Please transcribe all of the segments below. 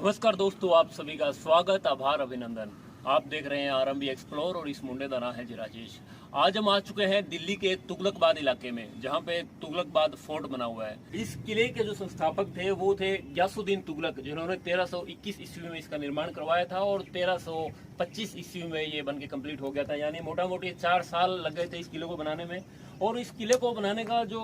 नमस्कार दोस्तों, आप सभी का स्वागत, आभार, अभिनंदन। आप देख रहे हैं आरएमबी एक्सप्लोर और इस मुंडे का नाम है जी राजेश। आज हम आ चुके हैं दिल्ली के तुगलकाबाद इलाके में, जहां पे तुगलकाबाद फोर्ट बना हुआ है। इस किले के जो संस्थापक थे वो थे गयासुद्दीन तुगलक, जिन्होंने 1321 ईस्वी में इसका निर्माण करवाया था और 1325 ईस्वी में ये बन के कम्प्लीट हो गया था। यानी मोटा मोटी 4 साल लग गए थे इस किले को बनाने में। और इस किले को बनाने का जो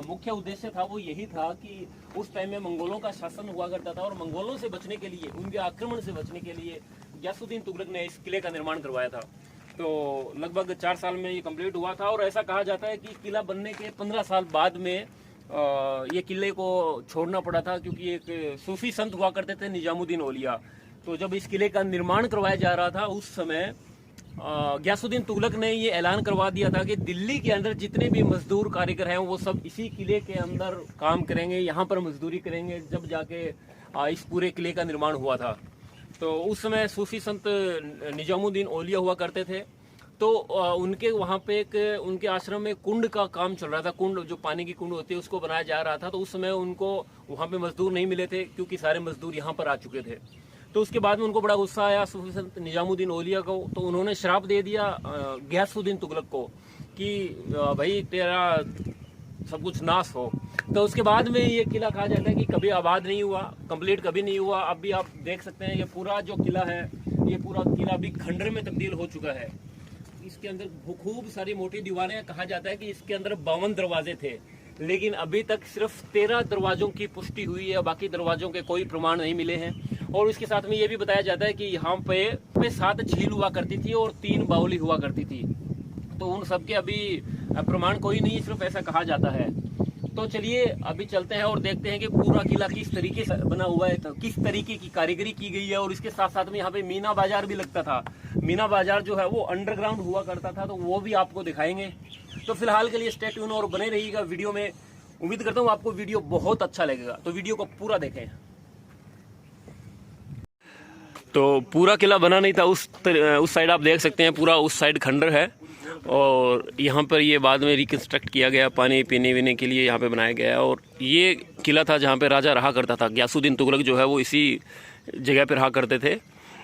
मुख्य उद्देश्य था वो यही था कि उस टाइम में मंगोलों का शासन हुआ करता था और मंगोलों से बचने के लिए, उनके आक्रमण से बचने के लिए गयासुद्दीन तुगलक ने इस किले का निर्माण करवाया था। तो लगभग 4 साल में ये कंप्लीट हुआ था और ऐसा कहा जाता है कि किला बनने के 15 साल बाद में ये किले को छोड़ना पड़ा था, क्योंकि एक सूफी संत हुआ करते थे निजामुद्दीन औलिया। तो जब इस किले का निर्माण करवाया जा रहा था उस समय गयासुद्दीन तुगलक ने ये ऐलान करवा दिया था कि दिल्ली के अंदर जितने भी मजदूर कारीगर हैं वो सब इसी किले के अंदर काम करेंगे, यहाँ पर मजदूरी करेंगे। जब जाके इस पूरे किले का निर्माण हुआ था। तो उस समय सूफी संत निजामुद्दीन औलिया हुआ करते थे। तो उनके वहाँ पे उनके आश्रम में कुंड का काम चल रहा था। कुंड, जो पानी की कुंड होती है, उसको बनाया जा रहा था। तो उस समय उनको वहाँ पे मजदूर नहीं मिले थे, क्योंकि सारे मजदूर यहाँ पर आ चुके थे। तो उसके बाद में उनको बड़ा गुस्सा आया सूफी संत निजामुद्दीन औलिया को। तो उन्होंने श्राप दे दिया गयासुद्दीन तुगलक को कि भाई तेरा सब कुछ नाश हो। तो उसके बाद में ये किला कहा जाता है कि कभी आबाद नहीं हुआ, कंप्लीट कभी नहीं हुआ। अब भी आप देख सकते हैं ये पूरा जो किला है, ये पूरा किला अभी खंडर में तब्दील हो चुका है। इसके अंदर खूब सारी मोटी दीवारें, कहा जाता है कि इसके अंदर 52 दरवाजे थे, लेकिन अभी तक सिर्फ 13 दरवाजों की पुष्टि हुई है। बाकी दरवाजों के कोई प्रमाण नहीं मिले हैं। और इसके साथ में ये भी बताया जाता है कि यहाँ पे 7 झील हुआ करती थी और 3 बावली हुआ करती थी। तो उन सबके अभी प्रमाण कोई नहीं, सिर्फ ऐसा कहा जाता है। तो चलिए अभी चलते हैं और देखते हैं कि पूरा किला किस तरीके से बना हुआ है, तो किस तरीके की कारीगरी की गई है। और इसके साथ साथ में यहाँ पे मीना बाजार भी लगता था। मीना बाजार जो है वो अंडरग्राउंड हुआ करता था, तो वो भी आपको दिखाएंगे। तो फिलहाल के लिए स्टे ट्यून और बने रहिएगा वीडियो में। उम्मीद करता हूँ आपको वीडियो बहुत अच्छा लगेगा, तो वीडियो को पूरा देखें। तो पूरा किला बना नहीं था, उस साइड आप देख सकते हैं, पूरा उस साइड खंडर है और यहाँ पर ये बाद में रिकंस्ट्रक्ट किया गया, पानी पीने वीने के लिए यहाँ पे बनाया गया है। और ये किला था जहाँ पे राजा रहा करता था। गयासुद्दीन तुगलक जो है वो इसी जगह पे रहा करते थे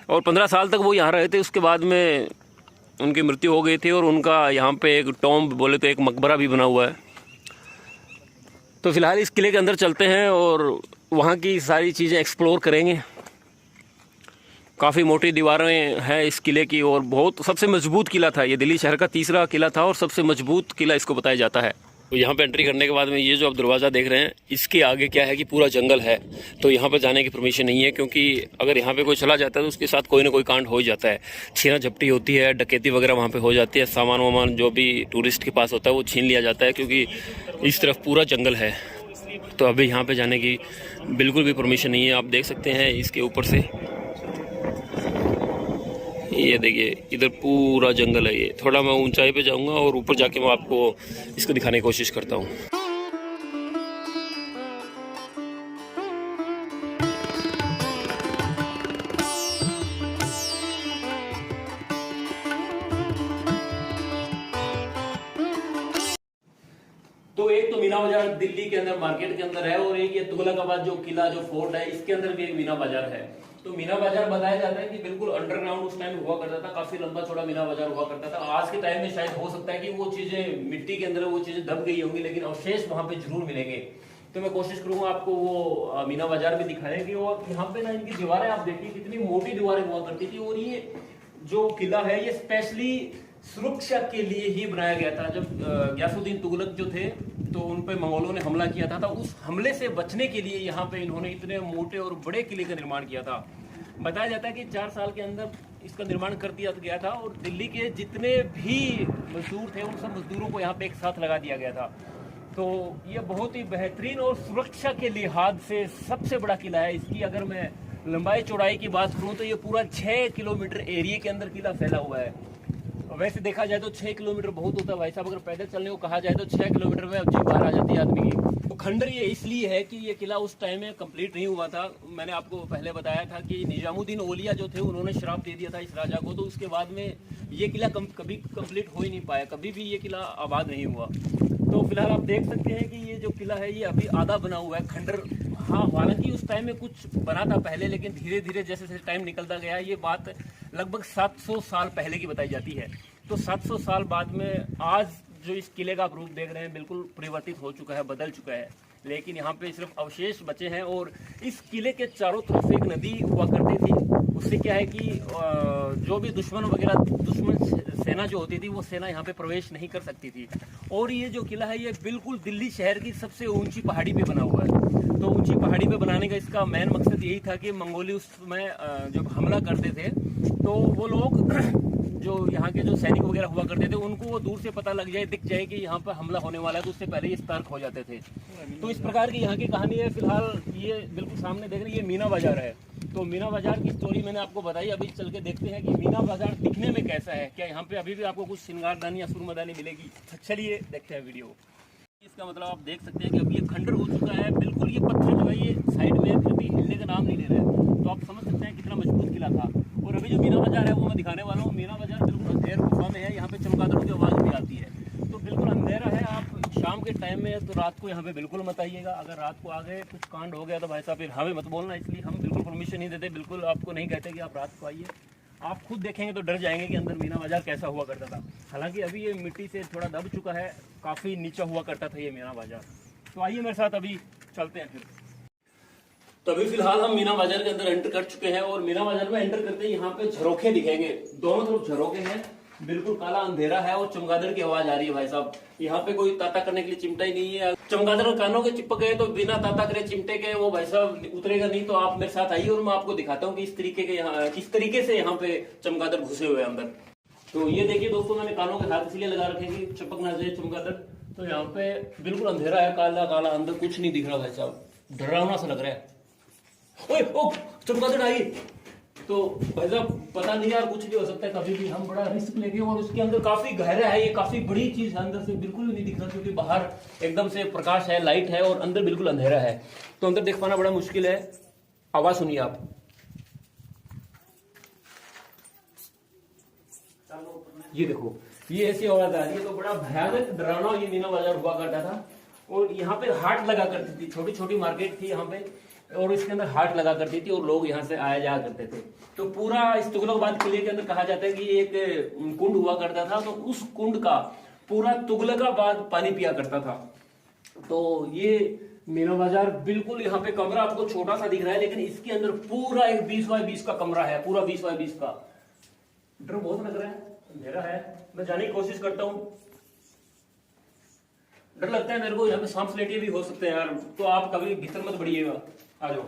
और 15 साल तक वो यहाँ रहे थे। उसके बाद में उनकी मृत्यु हो गई थी और उनका यहाँ पे एक टॉम्ब, बोले तो एक मकबरा भी बना हुआ है। तो फिलहाल इस किले के अंदर चलते हैं और वहाँ की सारी चीज़ें एक्सप्लोर करेंगे। काफ़ी मोटी दीवारें हैं इस किले की और बहुत सबसे मजबूत किला था। ये दिल्ली शहर का तीसरा किला था और सबसे मजबूत किला इसको बताया जाता है। तो यहाँ पे एंट्री करने के बाद में ये जो आप दरवाज़ा देख रहे हैं, इसके आगे क्या है कि पूरा जंगल है। तो यहाँ पर जाने की परमिशन नहीं है, क्योंकि अगर यहाँ पे कोई चला जाता है तो उसके साथ कोई ना कोई कांड हो ही जाता है। छीना झपटी होती है, डकैती वगैरह वहाँ पे हो जाती है। सामान वामान जो भी टूरिस्ट के पास होता है वो छीन लिया जाता है, क्योंकि इस तरफ पूरा जंगल है। तो अभी यहाँ पर जाने की बिल्कुल भी परमिशन नहीं है। आप देख सकते हैं इसके ऊपर से, ये देखिए इधर पूरा जंगल है। ये थोड़ा मैं ऊंचाई पे जाऊंगा और ऊपर जाके मैं आपको इसको दिखाने की कोशिश करता हूँ। तो एक तो मीना बाजार दिल्ली के अंदर मार्केट के अंदर है और एक ये तुगलकाबाद जो किला, जो फोर्ट है, इसके अंदर भी एक मीना बाजार है। तो मीना बाजार बताया जाता है कि बिल्कुल अंडरग्राउंड उस टाइम हुआ करता था। काफी लंबा चौड़ा मीना बाजार हुआ करता था। आज के टाइम में शायद हो सकता है कि वो चीजें मिट्टी के अंदर वो चीजें दब गई होंगी, लेकिन अवशेष वहां पे जरूर मिलेंगे। तो मैं कोशिश करूंगा आपको वो मीना बाजार भी दिखाने की। और यहाँ पे ना इनकी दीवारें आप देखिए कितनी मोटी दीवारें हुआ करती थी। और ये जो किला है ये स्पेशली सुरक्षा के लिए ही बनाया गया था। जब गयासुद्दीन तुगलक जो थे तो उन पे मंगोलों ने हमला किया था, तो उस हमले से बचने के लिए यहाँ पे इन्होंने इतने मोटे और बड़े किले का निर्माण किया था। बताया जाता है कि 4 साल के अंदर इसका निर्माण कर दिया गया था और दिल्ली के जितने भी मजदूर थे उन सब मजदूरों को यहाँ पे एक साथ लगा दिया गया था। तो ये बहुत ही बेहतरीन और सुरक्षा के लिहाज से सबसे बड़ा किला है। इसकी अगर मैं लंबाई चौड़ाई की बात करूँ तो ये पूरा 6 किलोमीटर एरिया के अंदर किला फैला हुआ है। वैसे देखा जाए तो 6 किलोमीटर बहुत होता है भाई साहब। अगर पैदल चलने को कहा जाए तो 6 किलोमीटर में अब जी बाहर आ जाती है आदमी की। तो खंडर ये इसलिए है कि ये किला उस टाइम में कंप्लीट नहीं हुआ था। मैंने आपको पहले बताया था कि निजामुद्दीन औलिया जो थे उन्होंने श्राप दे दिया था इस राजा को। तो उसके बाद में ये किला कभी कंप्लीट हो ही नहीं पाया, कभी भी ये किला आबाद नहीं हुआ। तो फिलहाल आप देख सकते हैं कि ये जो किला है ये अभी आधा बना हुआ है, खंडर। हाँ, हालांकि उस टाइम में कुछ बना था पहले, लेकिन धीरे धीरे जैसे जैसे टाइम निकलता गया, ये बात लगभग 700 साल पहले की बताई जाती है। तो 700 साल बाद में आज जो इस किले का आप रूप देख रहे हैं बिल्कुल परिवर्तित हो चुका है, बदल चुका है। लेकिन यहाँ पे सिर्फ अवशेष बचे हैं। और इस किले के चारों तरफ एक नदी हुआ करती थी। उससे क्या है कि जो भी दुश्मन वगैरह, दुश्मन सेना जो होती थी, वो सेना यहाँ पे प्रवेश नहीं कर सकती थी। और ये जो किला है ये बिल्कुल दिल्ली शहर की सबसे ऊंची पहाड़ी पे बना हुआ है। तो ऊंची पहाड़ी पे बनाने का इसका मेन मकसद यही था कि मंगोली उस समय जब हमला करते थे तो वो लोग जो यहाँ के जो सैनिक वगैरह हुआ करते थे, उनको वो दूर से पता लग जाए, दिख जाए कि यहाँ पर हमला होने वाला है, तो उससे पहले ये सतर्क हो जाते थे। तो इस प्रकार की यहाँ की कहानी है। फिलहाल ये बिल्कुल सामने देख रहे हैं, ये मीना बाजार है। तो मीना बाजार की स्टोरी मैंने आपको बताई। अभी चल के देखते हैं कि मीना बाजार दिखने में कैसा है, क्या यहाँ पे अभी भी आपको कुछ श्रृंगारदानी या सुरमदानी मिलेगी। चलिए देखते हैं वीडियो। इसका मतलब आप देख सकते हैं कि अभी ये खंडर हो चुका है बिल्कुल। ये पत्थर जो है ये साइड में फिर भी हिलने का नाम नहीं ले रहा है। तो आप समझ सकते हैं कितना मजबूत किला था। और अभी जो मीना बाजार है वो मैं दिखाने वाला हूँ। मीना बाजार बिल्कुल अंधेर गुफा में है। यहाँ पे चमगादड़ों की आवाज़ भी आती है। तो बिल्कुल अंधेरा है। आप शाम के टाइम में तो रात को यहाँ पे बिल्कुल मत आइएगा। अगर रात को आ गए, कुछ कांड हो गया तो भाई साहब फिर हमें मत बोलना। इसलिए हम बिल्कुल परमिशन नहीं देते, बिल्कुल आपको नहीं कहते कि आप रात को आइए। आप खुद देखेंगे तो डर जाएंगे कि अंदर मीना बाजार कैसा हुआ करता था। हालांकि अभी ये मिट्टी से थोड़ा दब चुका है, काफ़ी नीचा हुआ करता था ये मीना बाजार। तो आइए मेरे साथ अभी चलते हैं फिर। तो अभी फिलहाल हम मीना बाजार के अंदर एंटर कर चुके हैं। और मीना बाजार में एंटर करते ही यहाँ पे झरोखे दिखेंगे, दोनों तरफ झरोखे हैं। बिल्कुल काला अंधेरा है और चमगादड़ की आवाज आ रही है भाई साहब। यहाँ पे कोई ताता करने के लिए चिमटा ही नहीं है। चमगादड़ कानों के चिपक गए तो बिना ताता करे चिमटे के वो भाई साहब उतरेगा नहीं। तो आप मेरे साथ आइए और मैं आपको दिखाता हूँ कि इस तरीके के यहाँ किस तरीके से यहाँ पे चमगादड़ घुसे हुए अंदर। तो ये देखिए दोस्तों, मैंने कानों के हाथ इसलिए लगा रखे कि चिपक ना जाए चमगादड़। तो यहाँ पे बिल्कुल अंधेरा है, काला काला, अंदर कुछ नहीं दिख रहा भाई साहब, डरावना सा लग रहा है। ओए ओ चमगादड़ आई। तो भाई साहब पता नहीं यार, कुछ भी हो सकता है कभी भी। हम बड़ा रिस्क लेके, और उसके अंदर काफी गहरा है, ये काफी बड़ी चीज है। अंदर से बिल्कुल नहीं दिख रहा क्योंकि बाहर एकदम से प्रकाश है, लाइट है, और अंदर बिल्कुल अंधेरा है। तो अंदर देख पाना बड़ा मुश्किल है। आवाज सुनिए आप। ये देखो, ये ऐसी आवाज आ रही है। तो बड़ा भयानक डरावना ये मीना बाजार हुआ करता था। और यहाँ पे हाट लगा करती थी, छोटी छोटी मार्केट थी यहाँ पे, और इसके अंदर हाट लगा करती थी और लोग यहाँ से आया जाया करते थे। तो पूरा इस तुगलकाबाद किले के अंदर कहा जाता है कि एक कुंड हुआ करता था। तो उस कुंड का पूरा तुगलकाबाद पानी पिया करता था। तो ये मीना बाजार बिल्कुल, यहाँ पे कमरा आपको छोटा सा दिख रहा है, लेकिन इसके अंदर पूरा एक 20 बाय 20 का कमरा है, पूरा 20 बाय 20 का। डर बहुत लग रहा है, अंधेरा है, मैं जाने की कोशिश करता हूँ। डर लगता है मेरे को, यहाँ पे सांप स्लेटिए भी हो सकते हैं यार। तो आप कभी भीतर मत बढ़िएगा, आ जाओ।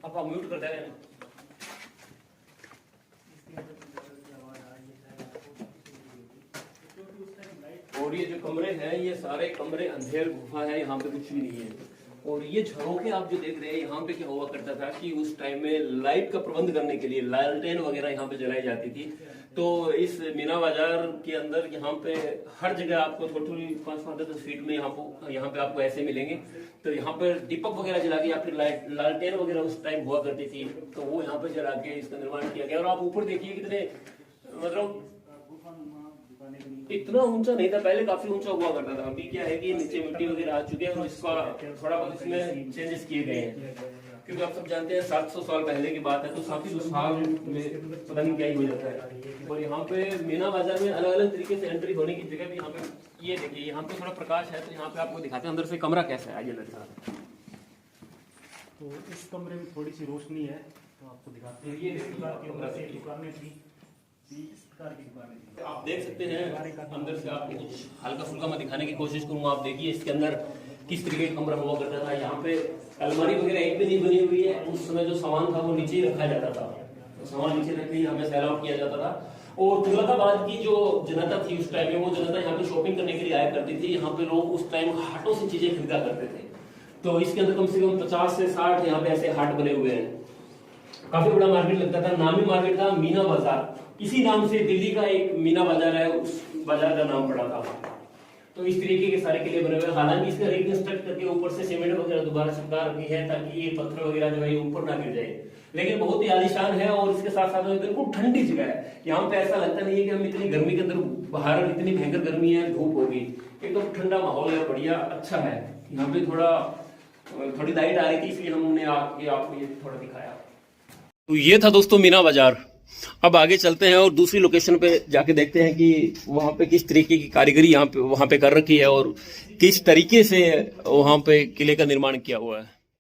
आप म्यूट कर दें। और ये जो कमरे हैं, ये सारे कमरे अंधेर गुफा है, यहाँ पे कुछ भी नहीं है। और ये झरोखे आप जो देख रहे हैं, यहाँ पे क्या हुआ करता था कि उस टाइम में लाइट का प्रबंध करने के लिए लालटेन वगैरह यहाँ पे जलाई जाती थी। तो इस मीना बाजार के अंदर यहाँ पे हर जगह आपको थोड़ी थोड़ी 5-5-10 फीट में यहाँ पे आपको ऐसे मिलेंगे। तो यहाँ पे दीपक वगैरह जला के या फिर लालटेन वगैरह उस टाइम हुआ करती थी, तो वो यहाँ पे जला के इसका निर्माण किया गया। और आप ऊपर देखिए कितने, मतलब इतना ऊंचा नहीं था पहले, काफी ऊंचा हुआ करता था। अभी क्या है कि नीचे मिट्टी वगैरह आ चुके हैं और इसका थोड़ा बहुत इसमें चेंजेस किए गए हैं। क्योंकि आप सब जानते हैं 700 साल पहले की बात है, तो 700 साल में पता नहीं क्या ही हो जाता है। और यहाँ पे मीना बाजार में अलग अलग तरीके से एंट्री होने की जगह भी यहाँ पे, ये देखिए यहाँ पे थोड़ा प्रकाश है, तो यहाँ पे आपको दिखाते हैं अंदर से कमरा कैसा है। आइए मेरे साथ। तो इस कमरे में थोड़ी सी रोशनी है, तो आपको दिखाते हैं। ये दुकानें थी, आप देख सकते हैं अंदर से। आपको कुछ हल्का फुल्का मैं दिखाने की कोशिश करूंगा। आप देखिए इसके अंदर किस तरीके का कमरा हुआ करता था। यहाँ पे अलमारी वगैरह एक भी नहीं बनी हुई है। उस समय जो सामान था वो नीचे ही रखा जाता था, तो सामान नीचे रख के हमें सेल आउट किया जाता था। और तुगलकाबाद की जो जनता थी उस टाइम में, वो जनता यहाँ पे शॉपिंग करने के लिए आया करती थी। यहाँ पे लोग उस टाइम हाटों से चीजें खरीदा करते थे। तो इसके अंदर कम से कम 50 से 60 यहाँ पे ऐसे हाट बने हुए हैं। काफी बड़ा मार्केट लगता था, नामी मार्केट था मीना बाजार। इसी नाम से दिल्ली का एक मीना बाजार है, उस बाजार का नाम पड़ा था। तो इस तरीके के सारे किले बने हुए हैं। हालांकि इसका रिकंस्ट्रक्ट करके ऊपर से सीमेंट वगैरह दोबारा चिपका रखी है ताकि ये पत्थर वगैरह जो है ये ऊपर ना गिर जाए, लेकिन बहुत ही आलीशान है। और इसके साथ साथ में बिल्कुल ठंडी जगह है। यहाँ पे ऐसा लगता नहीं है कि हम इतनी गर्मी के अंदर, बाहर इतनी भयंकर गर्मी है, धूप होगी, एकदम ठंडा माहौल है, बढ़िया अच्छा है। यहाँ पे थोड़ी लाइट आ रही थी इसलिए हमने आके आपको ये थोड़ा दिखाया। तो ये था दोस्तों मीना बाजार। अब आगे चलते हैं और दूसरी लोकेशन पे जाके देखते हैं कि वहां पे किस तरीके की कारीगरी यहाँ पे वहां पे कर रखी है और किस तरीके से वहां पे किले का निर्माण किया हुआ है।